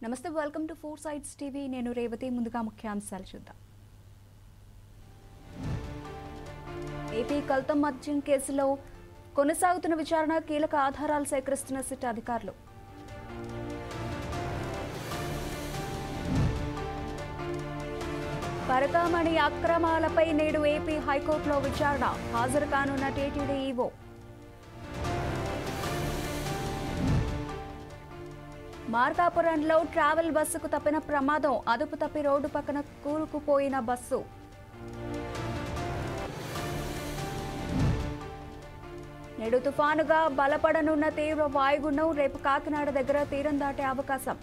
నమస్తే, welcome to four sides TV. నేను రేవతి. ముందుగా ముఖ్యాంశాలు చూద్దాం. ఏపీ కల్తం మద్యం కేసులో కొనసాగుతున్న విచారణ, కీలక ఆధారాలు సేకరిస్తున్న సిట్ అధికారులు. పరకామణి అక్రమాలపై నేడు ఏపీ హైకోర్టులో విచారణ, హాజరు కానున్న టీటీడీ ఈవో. మార్కాపురంలో ట్రావెల్ బస్సుకు తప్పిన ప్రమాదం, అదుపు తప్పి రోడ్డు పక్కన కూరుకుపోయిన బస్సు. నేడు తుఫానుగా బలపడనున్న తీవ్ర వాయుగుండం, రేపు కాకినాడ దగ్గర తీరం దాటే అవకాశం.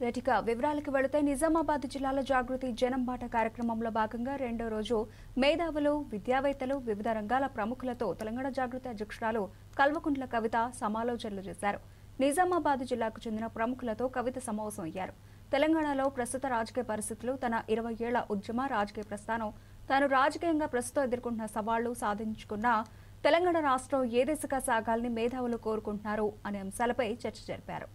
రేటిక వివరాలకు వెళితే, నిజామాబాద్ జిల్లాలో జాగృతి జనం బాట కార్యక్రమంలో భాగంగా రెండో రోజు మేధావులు, విద్యావేత్తలు, వివిధ రంగాల ప్రముఖులతో తెలంగాణ జాగృతి అధ్యక్షురాలు కల్వకుంట్ల కవిత సమాలోచనలు చేశారు. నిజామాబాద్ జిల్లాకు చెందిన ప్రముఖులతో కవిత సమావేశం అయ్యారు. తెలంగాణలో ప్రస్తుత రాజకీయ పరిస్థితులు, తన 20 ఏళ్ల ఉద్యమ రాజకీయ ప్రస్థానం, తాను రాజకీయంగా ప్రస్తుతం ఎదుర్కొంటున్న సవాళ్లు, సాధించుకున్న తెలంగాణ రాష్ట్రం ఏ దిశగా సాగాలని మేధావులు కోరుకుంటున్నారు అనే అంశాలపై చర్చ జరిపారు.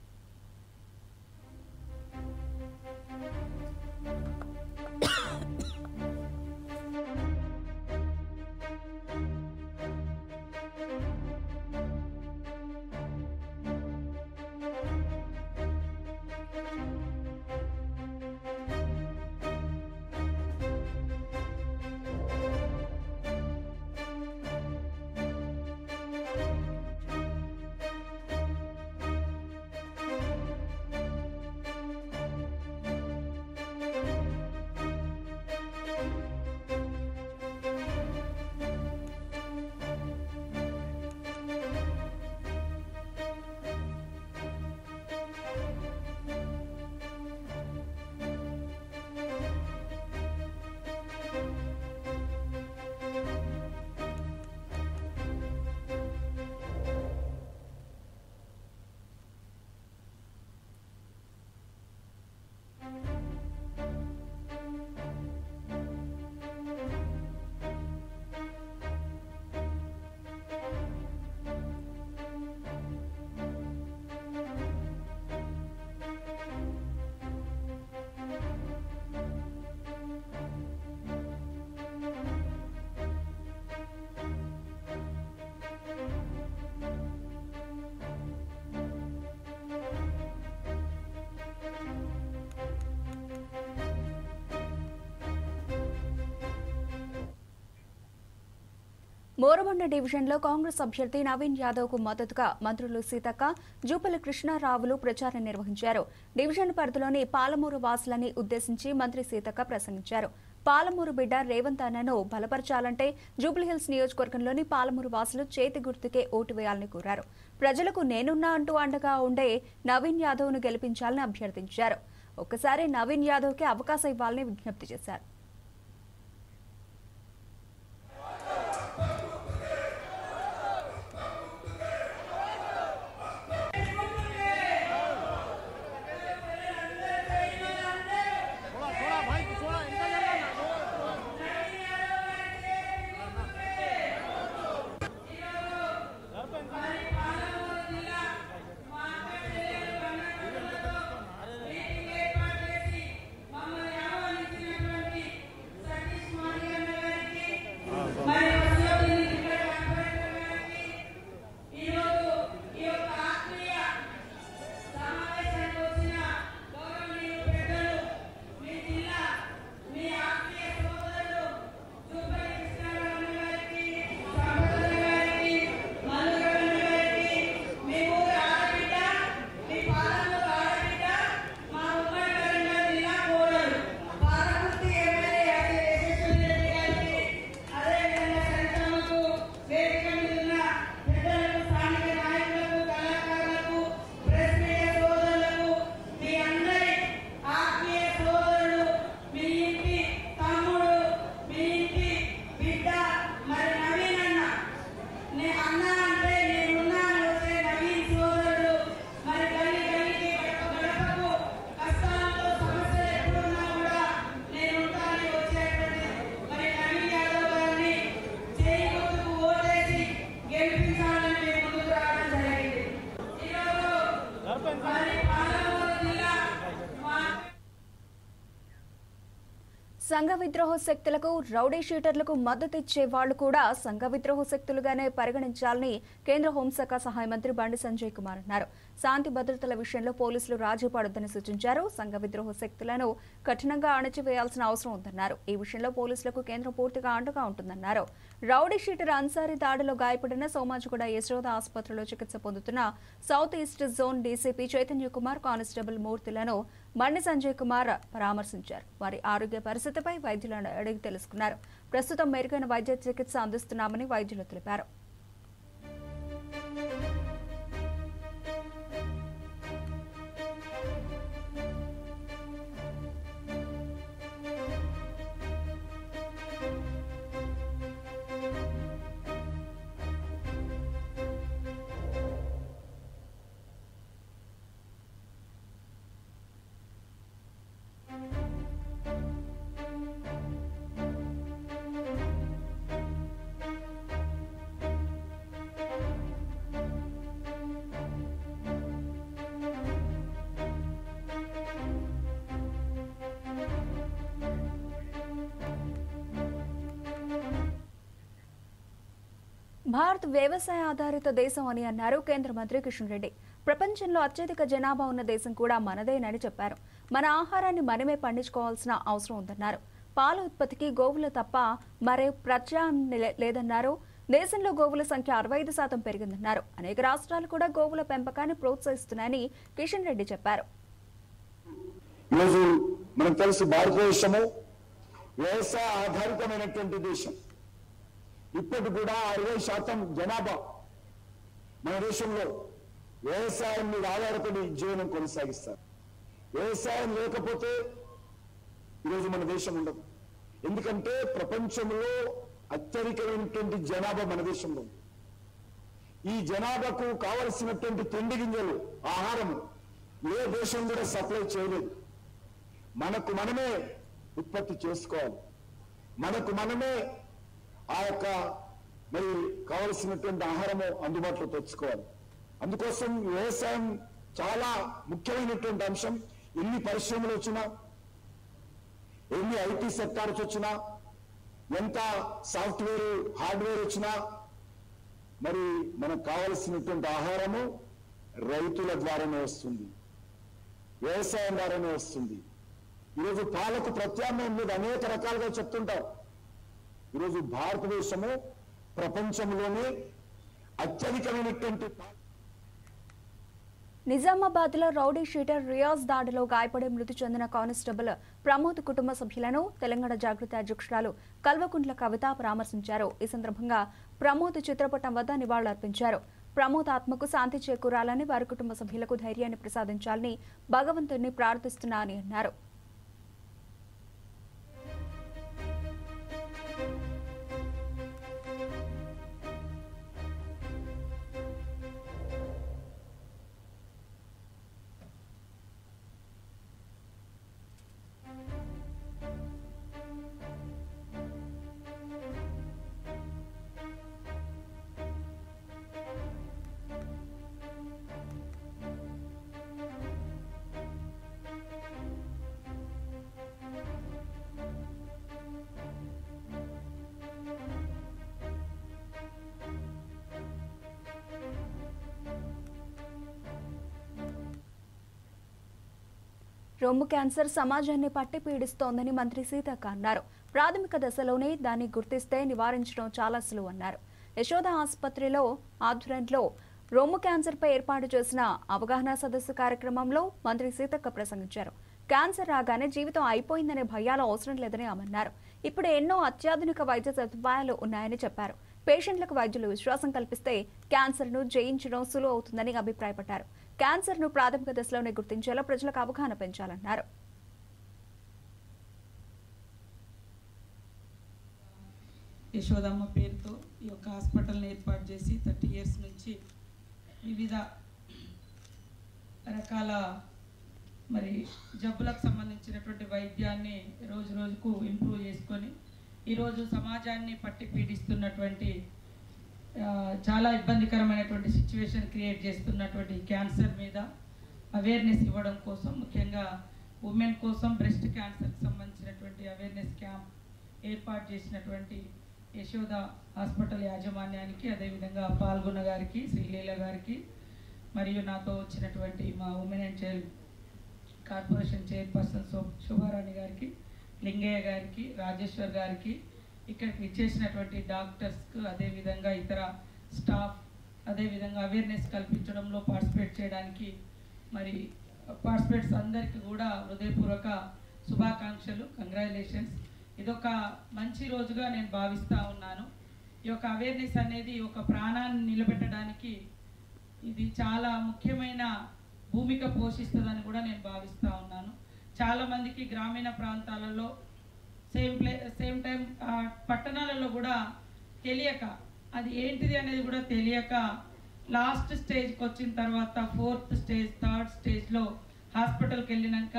మోరబండ డివిజన్లో కాంగ్రెస్ అభ్యర్థి నవీన్ యాదవ్ కు మద్దతుగా మంత్రులు సీతక్క, జూపల్లి కృష్ణారావులు ప్రచారం నిర్వహించారు. డివిజన్ పరిధిలోని పాలమూరు వాసులని ఉద్దేశించి మంత్రి సీతక్క ప్రసంగించారు. పాలమూరు బిడ్డ రేవంత్ అన్నను బలపరచాలంటే జూబ్లీహిల్స్ నియోజకవర్గంలోని పాలమూరు వాసులు చేతి గుర్తుకే ఓటు వేయాలని కోరారు. ప్రజలకు నేనున్నా అంటూ అండగా ఉండే నవీన్ యాదవ్ ను గెలిపించాలని అభ్యర్థించారు. ఒక్కసారి నవీన్ యాదవ్ కి అవకాశం ఇవ్వాలని విజ్ఞప్తి చేశారు. సంఘ విద్రోహ శక్తులకు రౌడీ షీటర్లకు మద్దతిచ్చే వాళ్లు కూడా సంఘ విద్రోహ శక్తులుగానే పరిగణించాలని కేంద్ర హోంశాఖ సహాయ మంత్రి బండి సంజయ్ కుమార్ అన్నారు. శాంతి భద్రతల విషయంలో పోలీసులు రాజీ పడొద్దని సూచించారు. సంఘ విద్రోహ శక్తులను కఠినంగా అణచివేయాల్సిన అవసరం ఉందన్నారు. ఈ విషయంలో పోలీసులకు కేంద్రం పూర్తిగా అండగా ఉంటుందన్నారు. రౌడీ షీటర్ అన్సారీ దాడిలో గాయపడిన సోమాజిగూడ యశోద ఆసుపత్రిలో చికిత్స పొందుతున్న south east zone DCP Chaitanya Kumar, constable మూర్తిలను బండి సంజయ్ కుమార్ పరామర్శించారు. వారి ఆరోగ్య పరిస్థితిపై వైద్యులను అడిగి తెలుసుకున్నారు. ప్రస్తుతం మెరుగైన వైద్య చికిత్స అందిస్తున్నామని వైద్యులు తెలిపారు. భారత్ వ్యవసాయ ఆధారిత దేశం అని అన్నారు కేంద్ర మంత్రి కిషన్ రెడ్డి. ప్రపంచంలో అత్యధిక జనాభా ఉన్న దేశం కూడా మనదేనని చెప్పారు. మన ఆహారాన్ని మనమే పండించుకోవాల్సిన అవసరం ఉందన్నారు. పాల ఉత్పత్తికి గోవులు తప్ప మరే ప్రత్యామ్నాయం లేదన్నారు. దేశంలో గోవుల సంఖ్య 65% పెరిగిందన్నారు. అనేక రాష్ట్రాలు కూడా గోవుల పెంపకాన్ని ప్రోత్సహిస్తున్నాయని కిషన్ రెడ్డి చెప్పారు. భారతదేశము వ్యవసాయ ఆధారితమైనటువంటి దేశం. ఇప్పటి కూడా 60% జనాభా మన దేశంలో వ్యవసాయం మీద ఆధారపడి జీవనం కొనసాగిస్తారు. వ్యవసాయం లేకపోతే ఈరోజు మన దేశం ఉండదు. ఎందుకంటే ప్రపంచంలో అత్యధికమైనటువంటి జనాభా మన దేశంలో. ఈ జనాభాకు కావలసినటువంటి తిండి గింజలు, ఆహారము ఏ దేశం కూడా సప్లై చేయలేదు. మనకు మనమే ఉత్పత్తి చేసుకోవాలి. మనకు మనమే ఆ యొక్క మరి కావలసినటువంటి ఆహారము అందుబాటులో తెచ్చుకోవాలి. అందుకోసం వ్యవసాయం చాలా ముఖ్యమైనటువంటి అంశం. ఎన్ని పరిశ్రమలు వచ్చినా, ఎన్ని ఐటీ సెక్టార్స్ వచ్చినా, ఎంత సాఫ్ట్వేర్ హార్డ్వేర్ వచ్చినా మరి మనకు కావలసినటువంటి ఆహారము రైతుల ద్వారానే వస్తుంది, వ్యవసాయం ద్వారానే వస్తుంది. ఈరోజు పాలకు ప్రత్యామ్నాయం మీద అనేక రకాలుగా చెప్తుంటారు. ఈరోజు భారతదేశము ప్రపంచంలోనే అత్యధికమైనటువంటి. నిజామాబాద్ లో రౌడీ షీటర్ రియాజ్ దాడిలో గాయపడి మృతి చెందిన కానిస్టేబుల్ ప్రమోద్ కుటుంబ సభ్యులను తెలంగాణ జాగృతి అధ్యక్షురాలు కల్వకుంట్ల కవిత పరామర్శించారు. ఈ సందర్భంగా ప్రమోద్ చిత్రపటం వద్ద నివాళులర్పించారు. ప్రమోద్ ఆత్మకు శాంతి చేకూరాలని, వారి కుటుంబ సభ్యులకు ధైర్యాన్ని ప్రసాదించాలని భగవంతుడిని ప్రార్థిస్తున్నానని అన్నారు. రొమ్ము క్యాన్సర్ సమాజాన్ని పట్టి పీడిస్తోందని మంత్రి సీతక్క అన్నారు. ప్రాథమిక దశలోనే దాన్ని గుర్తిస్తే నివారించడం చాలా సులువు అన్నారు. యశోద ఆసుపత్రిలో ఆధ్వర్యంలో రొమ్ము క్యాన్సర్పై ఏర్పాటు చేసిన అవగాహన సదస్సు కార్యక్రమంలో మంత్రి సీతక్క ప్రసంగించారు. క్యాన్సర్ రాగానే జీవితం అయిపోయిందనే భయాలు అవసరం లేదని ఆమన్నారు. ఇప్పుడు ఎన్నో అత్యాధునిక వైద్య సదుపాయాలు ఉన్నాయని చెప్పారు. పేషెంట్లకు వైద్యులు విశ్వాసం కల్పిస్తే క్యాన్సర్ను జయించడం సులువు అవుతుందని అభిప్రాయపడ్డారు. క్యాన్సర్ను ప్రాథమిక దశలోనే గుర్తించేలా ప్రజలకు అవగాహన పెంచాలన్నారు. యశోదమ్మ పేరుతో ఈ యొక్క హాస్పిటల్ని ఏర్పాటు చేసి 30 ఇయర్స్ నుంచి వివిధ రకాల మరి జబ్బులకు సంబంధించినటువంటి వైద్యాన్ని రోజు రోజుకు ఇంప్రూవ్ చేసుకొని ఈరోజు సమాజాన్ని పట్టి పీడిస్తున్నటువంటి చాలా ఇబ్బందికరమైనటువంటి సిచ్యువేషన్ క్రియేట్ చేస్తున్నటువంటి క్యాన్సర్ మీద అవేర్నెస్ ఇవ్వడం కోసం ముఖ్యంగా ఉమెన్ కోసం బ్రెస్ట్ క్యాన్సర్కి సంబంధించినటువంటి అవేర్నెస్ క్యాంప్ ఏర్పాటు చేసినటువంటి యశోద హాస్పిటల్ యాజమాన్యానికి, అదేవిధంగా పాల్గొన్న గారికి, శ్రీలీల గారికి, మరియు నాతో వచ్చినటువంటి మా women and child corporation chairperson Shobharani గారికి, లింగయ్య గారికి, రాజేశ్వర్ గారికి, ఇక్కడికి ఇచ్చేసినటువంటి డాక్టర్స్కు, అదేవిధంగా ఇతర స్టాఫ్, అదేవిధంగా అవేర్నెస్ కల్పించడంలో పార్టిసిపేట్ చేయడానికి మరి పార్టిసిపేట్స్ అందరికీ కూడా హృదయపూర్వక శుభాకాంక్షలు, కంగ్రాచులేషన్స్. ఇదొక మంచి రోజుగా నేను భావిస్తూ ఉన్నాను. ఈ యొక్క అవేర్నెస్ అనేది ఒక ప్రాణాన్ని నిలబెట్టడానికి ఇది చాలా ముఖ్యమైన భూమిక పోషిస్తుందని కూడా నేను భావిస్తూ ఉన్నాను. చాలామందికి గ్రామీణ ప్రాంతాలలో సేమ్ టైం పట్టణాలలో కూడా తెలియక, అది ఏంటిది అనేది కూడా తెలియక లాస్ట్ స్టేజ్కి వచ్చిన తర్వాత 4th స్టేజ్ 3rd స్టేజ్లో హాస్పిటల్కి వెళ్ళినాక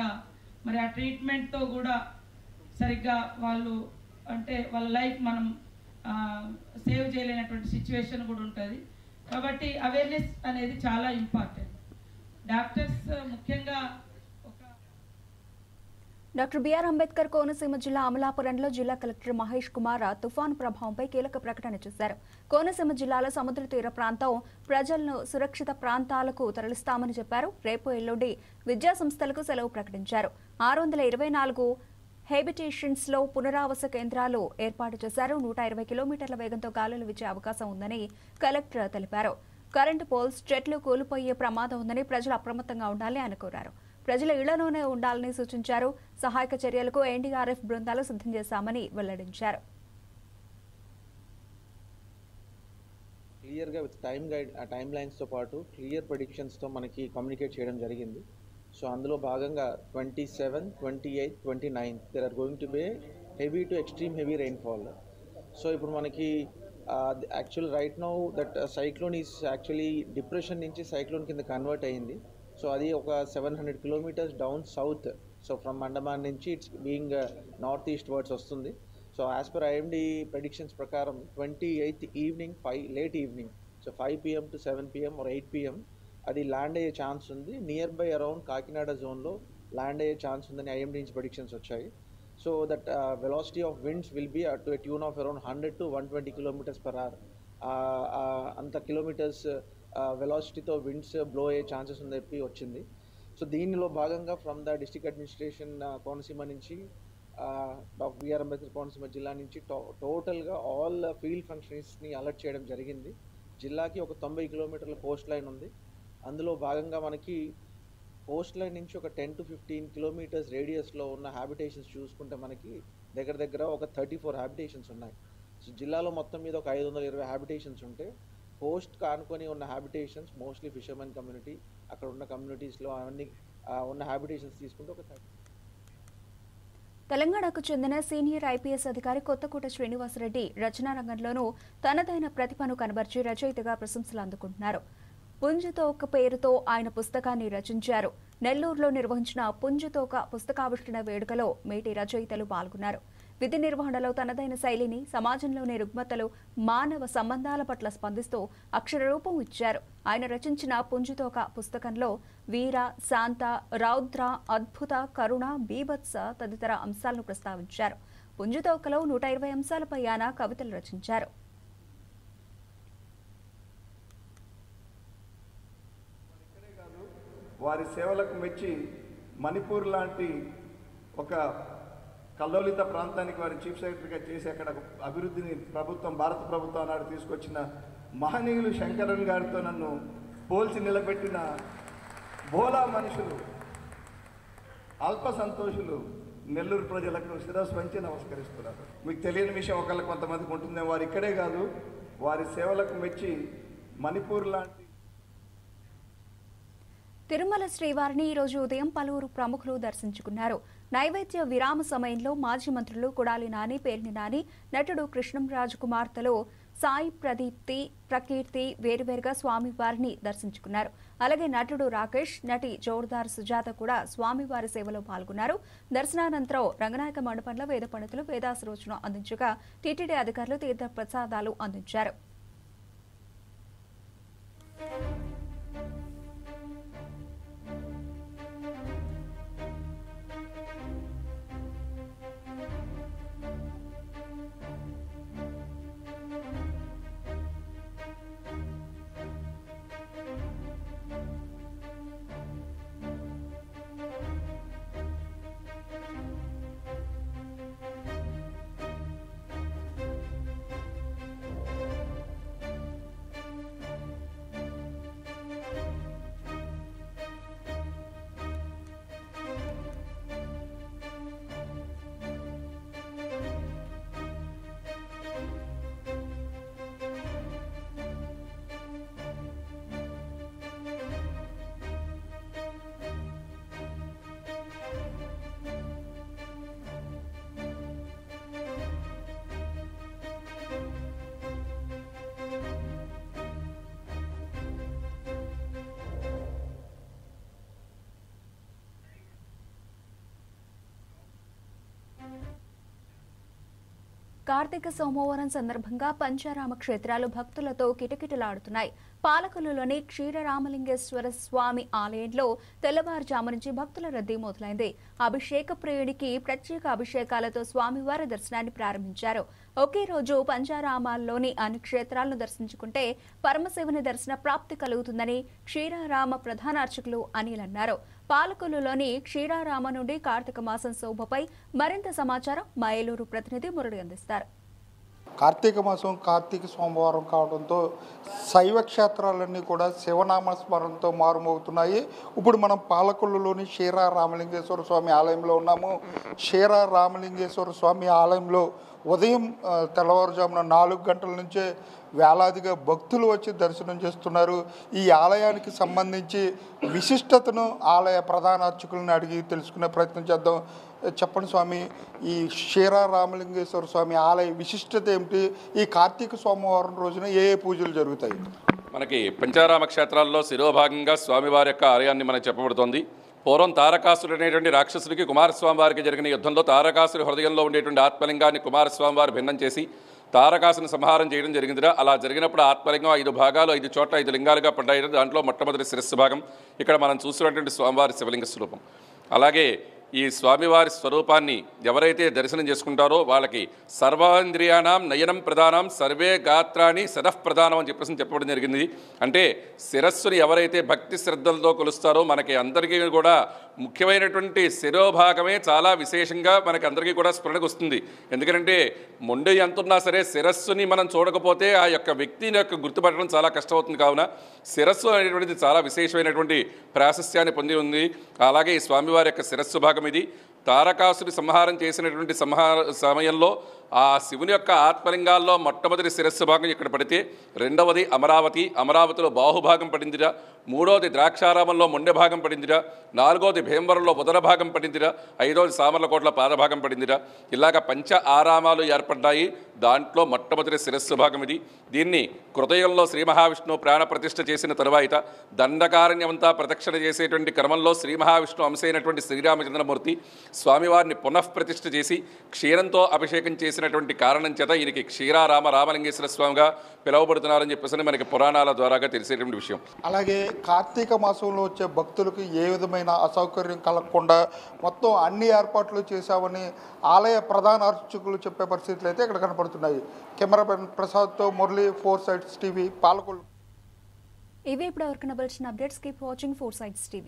మరి ఆ ట్రీట్మెంట్తో కూడా సరిగ్గా వాళ్ళు అంటే వాళ్ళ లైఫ్ మనం సేవ్ చేయలేనటువంటి సిచ్యువేషన్ కూడా ఉంటుంది. కాబట్టి అవేర్నెస్ అనేది చాలా ఇంపార్టెంట్. డాక్టర్స్ ముఖ్యంగా డాక్టర్ బిఆర్ అంబేద్కర్ కోనసీమ జిల్లా అమలాపురంలో జిల్లా కలెక్టర్ మహేష్ కుమార్ తుఫాను ప్రభావంపై కీలక ప్రకటన చేశారు. కోనసీమ జిల్లాలో సముద్ర తీర ప్రాంతం ప్రజలను సురక్షిత ప్రాంతాలకు తరలిస్తామని చెప్పారు. రేపు ఎల్లుండి విద్యా సంస్థలకు సెలవు ప్రకటించారు. 624 హెబిటేషన్స్ లో పునరావాస కేంద్రాలు ఏర్పాటు చేశారు. 120 కిలోమీటర్ల వేగంతో గాలులు వీచే అవకాశం ఉందని కలెక్టర్ తెలిపారు. కరెంటు పోల్స్, చెట్లు కూలిపోయే ప్రమాదం ఉందని ప్రజలు అప్రమత్తంగా ఉండాలని ఆయన కోరారు. ప్రజల ఇళ్లలోనే ఉండాలని సూచించారు. సహాయక చర్యలకు ఎన్డీఆర్ఎఫ్ బృందాలు సిద్ధం చేశామని వెల్లడించారు. క్లియర్గా విత్ టైమ్ లైన్స్ తో పాటు క్లియర్ ప్రెడిక్షన్స్ తో మనకి కమ్యూనికేట్ చేయడం జరిగింది. సో అందులో భాగంగా 27, 28, 29 there are going to be heavy to extreme heavy rainfall. So ఇప్పుడు మనకి actual right now that cyclone is actually depression నుంచి సైక్లోన్ కింద కన్వర్ట్ అయ్యింది. సో అది ఒక 700 kilometres down south. So from Andaman నుంచి it's being north eastwards వస్తుంది. So as per IMD predictions ప్రకారం 28th evening late evening, so 5 PM to 7 PM or 8 PM అది land అయ్యే ఛాన్స్ ఉంది. నియర్ బై అరౌండ్ కాకినాడ జోన్లో land అయ్యే chance ఉందని IMD నుంచి ప్రెడిక్షన్స్ వచ్చాయి. So that velocity of winds will be to a tune of around 100 to 120 km/h. అంత kilometres వెలాసిటీతో విండ్స్ బ్లో అయ్యే ఛాన్సెస్ ఉందని చెప్పి వచ్చింది. సో దీనిలో భాగంగా from the district administration Konaseema నుంచి డాక్టర్ బిఆర్ అంబేద్కర్ కోనసీమ జిల్లా నుంచి టోటల్గా ఆల్ ఫీల్డ్ ఫంక్షనరీస్ని అలర్ట్ చేయడం జరిగింది. జిల్లాకి ఒక 90 కిలోమీటర్ల కోస్ట్ లైన్ ఉంది. అందులో భాగంగా మనకి కోస్ట్ లైన్ నుంచి ఒక 10 to 15 కిలోమీటర్స్ రేడియస్లో ఉన్న హ్యాబిటేషన్స్ చూసుకుంటే మనకి దగ్గర ఒక 34 హ్యాబిటేషన్స్ ఉన్నాయి. సో జిల్లాలో మొత్తం మీద ఒక 520 హ్యాబిటేషన్స్ ఉంటే కోస్ట్ కానుకొని ఉన్న హ్యాబిటేషన్స్ మోస్ట్లీ ఫిషర్మెన్ కమ్యూనిటీ, అక్కడ ఉన్న కమ్యూనిటీస్లో అవన్నీ ఉన్న హ్యాబిటేషన్స్ తీసుకుంటే ఒక 30. తెలంగాణకు చెందిన సీనియర్ ఐపీఎస్ అధికారి కొత్తకోట శ్రీనివాసరెడ్డి రచనా రంగంలోనూ తనదైన ప్రతిభను కనబర్చి రచయితగా ప్రశంసలు అందుకుంటున్నారు. పుంజుతోక పేరుతో ఆయన పుస్తకాన్ని రచించారు. నెల్లూరులో నిర్వహించిన పుంజుతోక పుస్తకావిష్కరణ వేడుకలో మేటి రచయితలు పాల్గొన్నారు. విధి నిర్వహణలో తనదైన శైలిని, సమాజంలోని రుగ్మతలు, మానవ సంబంధాల పట్ల స్పందిస్తూ అక్షరరూపం ఇచ్చారు. ఆయన రచించిన పుంజుతోక పుస్తకంలో వీర, శాంత, రౌద్ర, అద్భుత, కరుణ, బీభత్స తదితర అంశాలను ప్రస్తావించారు. పుంజుతోకలో 120 అంశాలపై ఆయన కవితలు రచించారు. వారి సేవలకు మెచ్చి మణిపూర్ లాంటి ఒక కల్లోలిత ప్రాంతానికి వారి చీఫ్ సెక్రటరీగా చేసి అక్కడ అభివృద్ధిని భారత ప్రభుత్వం నాడు తీసుకొచ్చిన మహనీయులు శంకరన్ గారితో నన్ను పోల్చి నిలబెట్టిన బోలా మనుషులు, అల్ప సంతోషులు నెల్లూరు ప్రజలకు శిరస్సు వంచి నమస్కరిస్తున్నారు. మీకు తెలియని విషయం ఒకళ్ళకి కొంతమందికి ఉంటుంది. వారు ఇక్కడే కాదు, వారి సేవలకు మెచ్చి మణిపూర్ లాంటి తిరుమల శ్రీవారిని ఈరోజు ఉదయం పలువురు ప్రముఖులు దర్శించుకున్నారు. నైవేద్య విరామ సమయంలో మాజీ మంత్రులు కొడాలి నాని, పేర్ని నాని, నటుడు కృష్ణంరాజు కుమార్తెలు సాయి ప్రకీర్తి వేరువేరుగా స్వామివారిని దర్శించుకున్నారు. అలాగే నటుడు రాకేష్, నటి జోర్దార్ సుజాత కూడా స్వామివారి సేవలో పాల్గొన్నారు. దర్శనానంతరం రంగనాయక మండపంలో వేద పండితులు వేదాశీర్వచనం అందించగా టీటీడీ అధికారులు తీర్థ ప్రసాదాలు అందించారు. కార్తీక సోమవారం సందర్భంగా పంచారామ క్షేత్రాలు భక్తులతో కిటకిటలాడుతున్నాయి. పాలకొల్లులోని క్షీరరామలింగేశ్వర స్వామి ఆలయంలో తెల్లవారుజాము నుంచి భక్తుల రద్దీ మొదలైంది. అభిషేక ప్రియుడికి ప్రత్యేక అభిషేకాలతో స్వామివారి దర్శనాన్ని ప్రారంభించారు. ఒకే రోజు పంచారామాల్లోని అన్ని క్షేత్రాలను దర్శించుకుంటే పరమశివుని దర్శన ప్రాప్తి కలుగుతుందని క్షీరారామ ప్రధాన అర్చకులు అనిల్ అన్నారు. పాలకొల్లులోని క్షీరారామ నుండి కార్తీక మాసం శోభపై మరింత సమాచారం మా ఏలూరు ప్రతినిధి మురళి అందిస్తారు. కార్తీక మాసం కార్తీక సోమవారం కావడంతో శైవ క్షేత్రాలన్నీ కూడా శివనామ స్మరణతో మారుమోగుతున్నాయి. ఇప్పుడు మనం పాలకొల్లులోని క్షీరరామలింగేశ్వర స్వామి ఆలయంలో ఉన్నాము. క్షీరరామలింగేశ్వర స్వామి ఆలయంలో ఉదయం తెల్లవారుజామున 4 గంటల నుంచే వేలాదిగా భక్తులు వచ్చి దర్శనం చేస్తున్నారు. ఈ ఆలయానికి సంబంధించి విశిష్టతను ఆలయ ప్రధాన అర్చకులను అడిగి తెలుసుకునే ప్రయత్నం చేద్దాం. చెప్పండి స్వామి, ఈ క్షీరరామలింగేశ్వర స్వామి ఆలయ విశిష్టత ఏమిటి? ఈ కార్తీక సోమవారం రోజున ఏ పూజలు జరుగుతాయి? మనకి పంచారామ క్షేత్రాల్లో శిరోభాగంగా స్వామివారి యొక్క ఆలయాన్ని మనకు చెప్పబడుతోంది. పూర్వం తారకాసురుడు అనేటువంటి రాక్షసుడికి కుమారస్వామి వారికి జరిగిన యుద్ధంలో తారకాసురి హృదయంలో ఉండేటువంటి ఆత్మలింగాన్ని కుమారస్వామి వారు భిన్నం చేసి తారకాసుని సంహారం చేయడం జరిగిందిరా. అలా జరిగినప్పుడు ఆత్మలింగం 5 భాగాలు 5 చోట్ల 5 లింగాలుగా పడ్డాయి. దాంట్లో మొట్టమొదటి శిరస్సు భాగం ఇక్కడ మనం చూస్తున్నటువంటి స్వామివారి శివలింగ స్వరూపం. అలాగే ఈ స్వామివారి స్వరూపాన్ని ఎవరైతే దర్శనం చేసుకుంటారో వాళ్ళకి సర్వేంద్రియాణం నయనం ప్రధానం సర్వే గాత్రాన్ని సదఃప్రధానం అని చెప్పడం జరిగింది. అంటే శిరస్సుని ఎవరైతే భక్తి శ్రద్ధలతో కొలుస్తారో మనకి అందరికీ కూడా ముఖ్యమైనటువంటి శిరోభాగమే చాలా విశేషంగా మనకి అందరికీ కూడా స్ఫురణకు వస్తుంది. ఎందుకంటే మొండె ఎంతున్నా సరే శిరస్సుని మనం చూడకపోతే ఆ యొక్క వ్యక్తిని యొక్క గుర్తుపట్టడం చాలా కష్టమవుతుంది. కావున శిరస్సు అనేటువంటిది చాలా విశేషమైనటువంటి ప్రాశస్త్యాన్ని పొంది ఉంది. అలాగే ఈ స్వామివారి యొక్క శిరస్సు భాగం ఇది. తారకాసుని సంహారం చేసినటువంటి సమయంలో ఆ శివుని యొక్క ఆత్మలింగాల్లో మొట్టమొదటి శిరస్సు భాగం ఇక్కడ పడితే, రెండవది అమరావతిలో బాహుభాగం పడిందిరా, మూడవది ద్రాక్షారామంలో మొండె భాగం పడిందిరా, నాలుగవది భీమవరంలో ఉదర భాగం పడిందిరా, ఐదవది సామర్లకోటలో పాదభాగం పడిందిరా. ఇలాగ పంచ ఆరామాలు ఏర్పడ్డాయి. దాంట్లో మొట్టమొదటి శిరస్సు భాగం ఇది. దీన్ని కృతయుగంలో శ్రీ మహావిష్ణువు ప్రాణప్రతిష్ఠ చేసిన తరువాత దండకారణ్యమంతా ప్రదక్షిణ చేసేటువంటి క్రమంలో శ్రీ మహావిష్ణువు అంశైనటువంటి శ్రీరామచంద్రమూర్తి స్వామివారిని పునఃప్రతిష్ఠ చేసి క్షీరంతో అభిషేకం చేసినటువంటి కారణం చేత ఈయనకి రామలింగేశ్వర స్వామిగా పిలువబడుతున్నారని చెప్పేసి మనకి పురాణాల ద్వారాగా తెలిసేటువంటి విషయం. అలాగే కార్తీక మాసంలో వచ్చే భక్తులకు ఏ విధమైన అసౌకర్యం కలగకుండా మొత్తం అన్ని ఏర్పాట్లు చేశామని ఆలయ ప్రధాన అర్చకులు చెప్పే పరిస్థితులు అయితే ఇక్కడ కనపడుతున్నాయి. కెమెరామెన్ ప్రసాద్తో మురళి, 4 Sides TV, పాలకొల్లు. ఇవి ఇప్పుడు ఎవరికైనా updates. Keep watching 4 Sides TV.